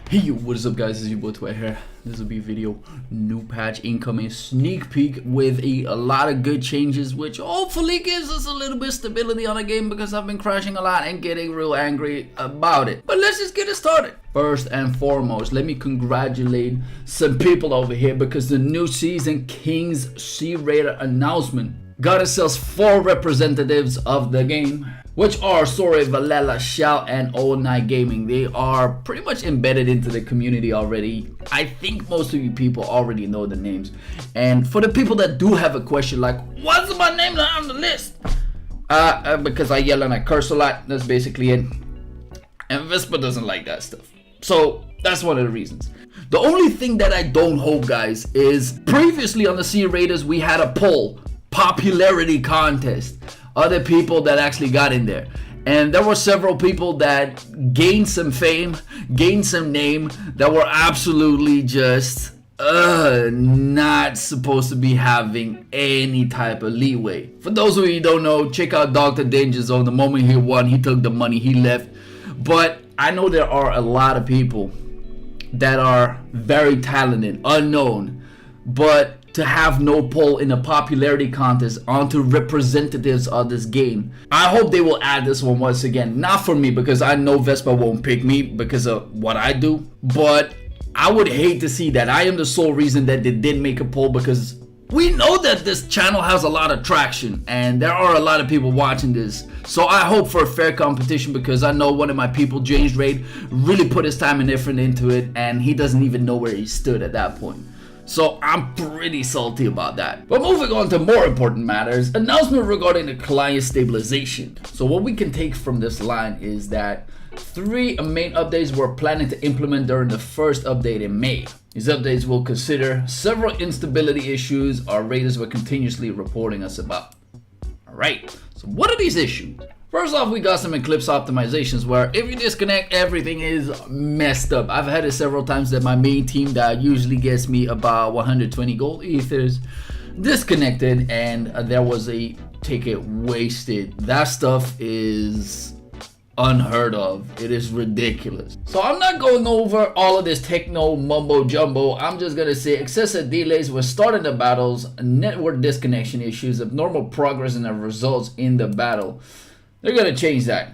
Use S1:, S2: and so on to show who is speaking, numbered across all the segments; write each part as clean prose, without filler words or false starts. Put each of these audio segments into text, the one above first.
S1: Hey yo, what is up guys, it's your boy Twit here. This will be a video, new patch incoming, sneak peek with a lot of good changes, which hopefully gives us a little bit of stability on the game because I've been crashing a lot and getting real angry about it. But let's just get it started. First and foremost, let me congratulate some people over here because the new season King's Sea Raider announcement got ourselves 4 representatives of the game, which are Sorry, Valela, Shao, and All Night Gaming. They are pretty much embedded into the community already. I think most of you people already know the names. And for the people that do have a question like, what's my name not on the list? Because I yell and I curse a lot. That's basically it. And Vespa doesn't like that stuff. So that's one of the reasons. The only thing that I don't hope, guys, is previously on the Sea Raiders we had a poll, popularity contest. Other people that actually got in there, and there were several people that gained some fame, gained some name, that were absolutely just not supposed to be having any type of leeway. For those of you who don't know, check out Dr. Danger Zone. The moment he won, he took the money, he left. But I know there are a lot of people that are very talented, unknown, but to have no poll in a popularity contest onto representatives of this game. I hope they will add this one once again. Not for me, because I know Vespa won't pick me because of what I do, but I would hate to see that. I am the sole reason that they did make a poll, because we know that this channel has a lot of traction and there are a lot of people watching this. So I hope for a fair competition, because I know one of my people, James Raid, really put his time and effort into it, and he doesn't even know where he stood at that point. So I'm pretty salty about that. But moving on to more important matters, announcement regarding the client stabilization. So what we can take from this line is that 3 main updates we're planning to implement during the first update in May. These updates will consider several instability issues our raiders were continuously reporting us about. Alright, so what are these issues? First off, we got some Eclipse optimizations where if you disconnect, everything is messed up. I've had it several times that my main team that usually gets me about 120 gold ethers disconnected, and there was a ticket wasted. That stuff is unheard of. It is ridiculous. So I'm not going over all of this techno mumbo jumbo. I'm just gonna say excessive delays when starting the battles, network disconnection issues, abnormal progress and the results in the battle. They're gonna change that.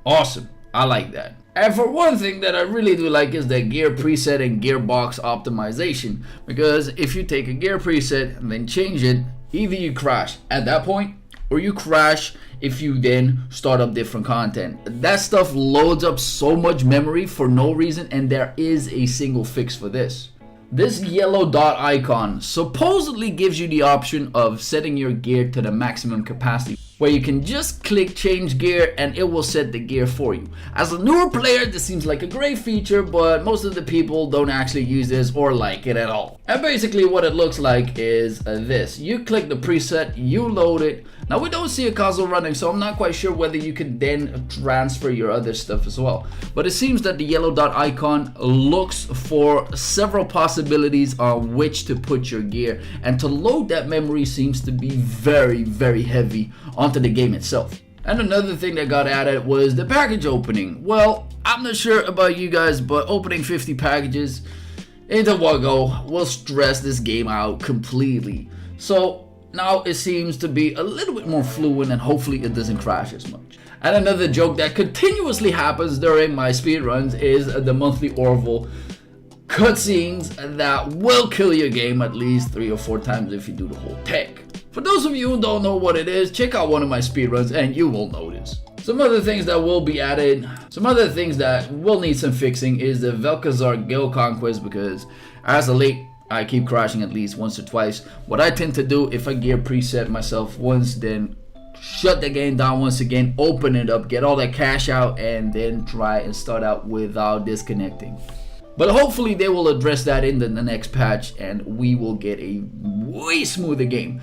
S1: Awesome, I like that. And for one thing that I really do like is the gear preset and gearbox optimization, because if you take a gear preset and then change it, either you crash at that point or you crash if you then start up different content. That stuff loads up so much memory for no reason, and there is a single fix for this. This yellow dot icon supposedly gives you the option of setting your gear to the maximum capacity, where you can just click change gear and it will set the gear for you. As a newer player, this seems like a great feature, but most of the people don't actually use this or like it at all. And basically what it looks like is this. You click the preset, you load it. Now we don't see a console running, so I'm not quite sure whether you can then transfer your other stuff as well. But it seems that the yellow dot icon looks for several possibilities on which to put your gear, and to load that memory seems to be very, very heavy onto the game itself. And another thing that got added was the package opening. Well, I'm not sure about you guys, but opening 50 packages into one go will stress this game out completely. So now it seems to be a little bit more fluid, and hopefully it doesn't crash as much. And another joke that continuously happens during my speedruns is the monthly Orville cutscenes that will kill your game at least 3 or 4 times if you do the whole tech. For those of you who don't know what it is, check out one of my speedruns and you will notice. Some other things that will be added, some other things that will need some fixing is the Velkazar Guild Conquest, because as of late I keep crashing at least once or twice. What I tend to do, if I gear preset myself once, then shut the game down once again, open it up, get all that cash out, and then try and start out without disconnecting. But hopefully they will address that in the next patch and we will get a way smoother game.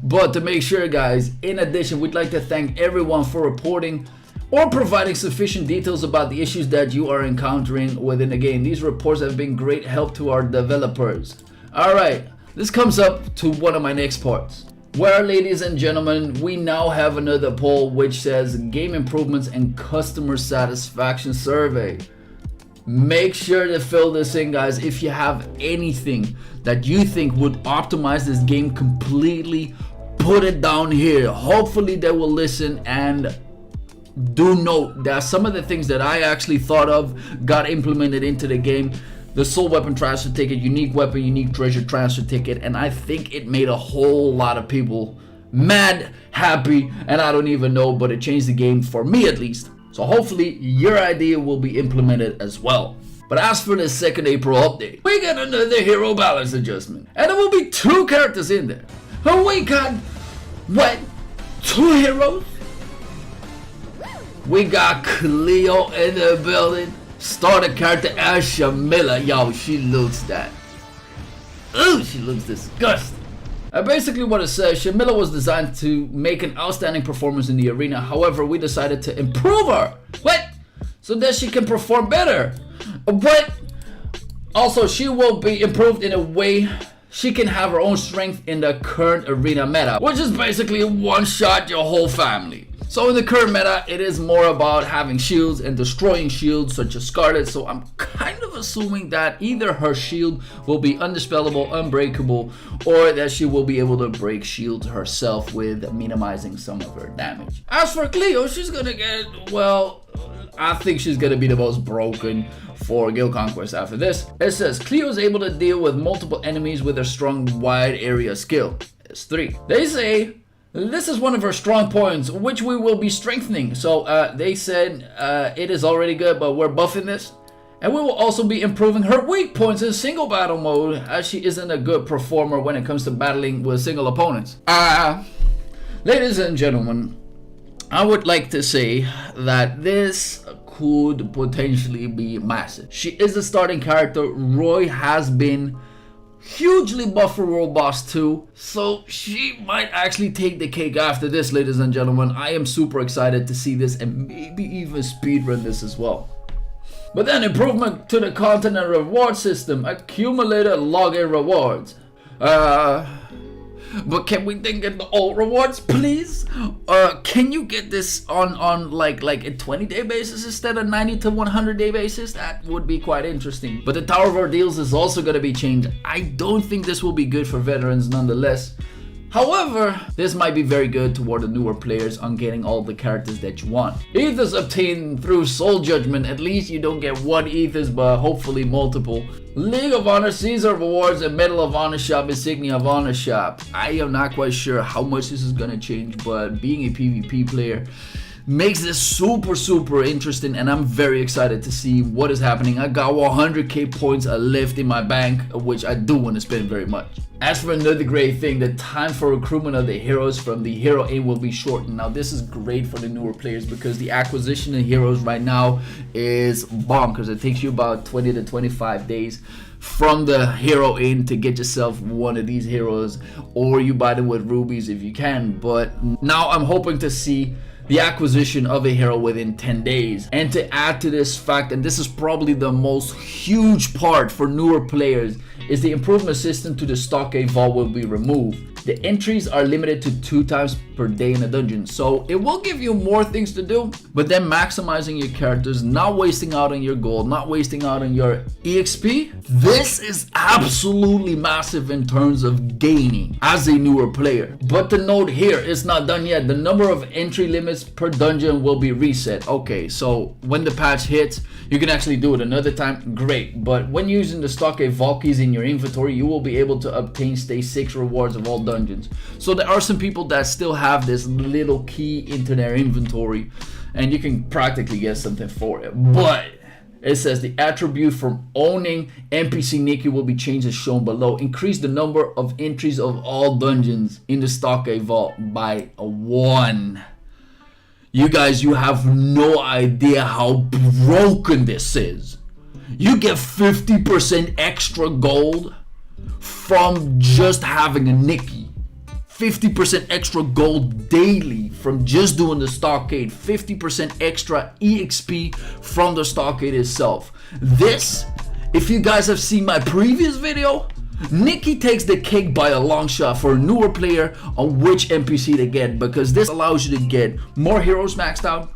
S1: But to make sure, guys, in addition, we'd like to thank everyone for reporting or providing sufficient details about the issues that you are encountering within the game. These reports have been great help to our developers. Alright, this comes up to one of my next parts, where, ladies and gentlemen, we now have another poll which says game improvements and customer satisfaction survey. make sure to fill this in, guys. If you have anything that you think would optimize this game completely, put it down here. Hopefully they will listen. And do note that some of the things that I actually thought of got implemented into the game. The soul weapon transfer ticket, unique weapon, unique treasure transfer ticket, and I think it made a whole lot of people mad, happy, and I don't even know, but it changed the game for me at least. So hopefully your idea will be implemented as well. But as for the 2nd April update, we got another hero balance adjustment, and there will be 2 characters in there. And we got what? 2 heroes? We got Cleo in the building. Starter character as Shamila. Yo, she looks that. Ooh, she looks disgusting. Basically what it says, Shamila was designed to make an outstanding performance in the arena. However, we decided to improve her. What? So that she can perform better. What? Also, she will be improved in a way she can have her own strength in the current arena meta, which is basically one-shot your whole family. So in the current meta, it is more about having shields and destroying shields such as Scarlet. So I'm kind of assuming that either her shield will be undispellable, unbreakable, or that she will be able to break shields herself with minimizing some of her damage. As for Cleo, she's gonna get, well, I think she's gonna be the most broken for Guild Conquest after this. It says Cleo is able to deal with multiple enemies with her strong wide area skill. It's 3. They say this is one of her strong points, which we will be strengthening. So they said it is already good, but we're buffing this. And we will also be improving her weak points in single battle mode, as she isn't a good performer when it comes to battling with single opponents. Ladies and gentlemen, I would like to say that this could potentially be massive. She is a starting character. Roy has been hugely buff for World Boss 2, so she might actually take the cake after this, ladies and gentlemen. I am super excited to see this and maybe even speedrun this as well. But then improvement to the content and reward system, accumulated login rewards. But can we then get the old rewards, please? Can you get this on like a 20-day basis instead of 90 to 100-day basis? That would be quite interesting. But the Tower of Ordeals is also going to be changed. I don't think this will be good for veterans nonetheless. However, this might be very good toward the newer players on getting all the characters that you want. Ethos obtained through Soul Judgment. At least you don't get 1 Ethos, but hopefully multiple. League of Honor Caesar rewards and Medal of Honor shop, Insignia of Honor shop. I am not quite sure how much this is gonna change, but being a PvP player makes this super interesting, and I'm very excited to see what is happening. I got 100k points left in my bank, which I do want to spend very much. As for another great thing, the time for recruitment of the heroes from the hero in will be shortened. Now this is great for the newer players because the acquisition of heroes right now is bonkers. It takes you about 20 to 25 days from the hero in to get yourself one of these heroes, or you buy them with rubies if you can. But now I'm hoping to see the acquisition of a hero within 10 days. And to add to this fact, and this is probably the most huge part for newer players, is the improvement system to the Stockade Vault will be removed. The entries are limited to 2 times per day in a dungeon, so it will give you more things to do, but then maximizing your characters, not wasting out on your gold, not wasting out on your EXP. This is absolutely massive in terms of gaining as a newer player. But the note here, it's not done yet. The number of entry limits per dungeon will be reset. Okay, so when the patch hits, you can actually do it another time, great. But when using the Stockade Vault keys in your inventory, you will be able to obtain stage 6 rewards of all dungeons. So there are some people that still have this little key into their inventory, and you can practically get something for it. But it says the attribute from owning NPC Nicky will be changed as shown below. Increase the number of entries of all dungeons in the Stockade Vault by 1. You guys, you have no idea how broken this is. You get 50% extra gold from just having a Nicky. 50% extra gold daily from just doing the Stockade. 50% extra EXP from the Stockade itself. This, if you guys have seen my previous video, Nicky takes the cake by a long shot for a newer player on which NPC to get, because this allows you to get more heroes maxed out,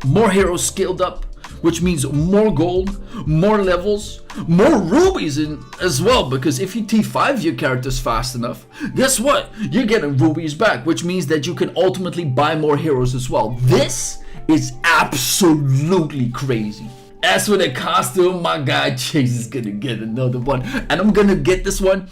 S1: more heroes skilled up, which means more gold, more levels, more rubies in as well, because if you T5 your characters fast enough, guess what? You're getting rubies back, which means that you can ultimately buy more heroes as well. This is absolutely crazy. As for the costume, my guy Chase is gonna get another one, and I'm gonna get this one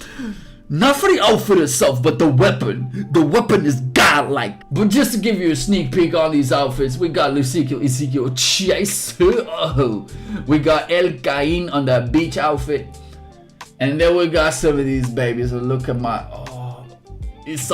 S1: not for the outfit itself, but the weapon. The weapon is godlike. But just to give you a sneak peek on these outfits, we got Ezekiel Chase. Oh, we got El Cain on that beach outfit, and then we got some of these babies. So look at my it's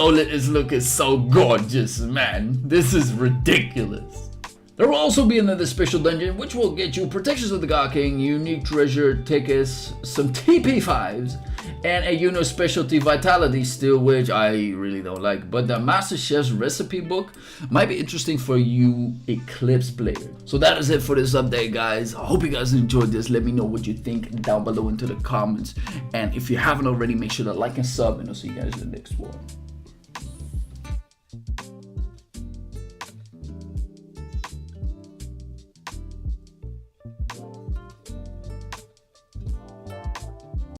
S1: looking so gorgeous, man. This is ridiculous. There will also be another special dungeon which will get you protections of the God King, unique treasure tickets, some TP5s, and a Uno specialty vitality steal, which I really don't like. But the Master Chef's recipe book might be interesting for you Eclipse players. So that is it for this update, guys. I hope you guys enjoyed this. Let me know what you think down below into the comments. And if you haven't already, make sure to like and sub, and I'll see you guys in the next one.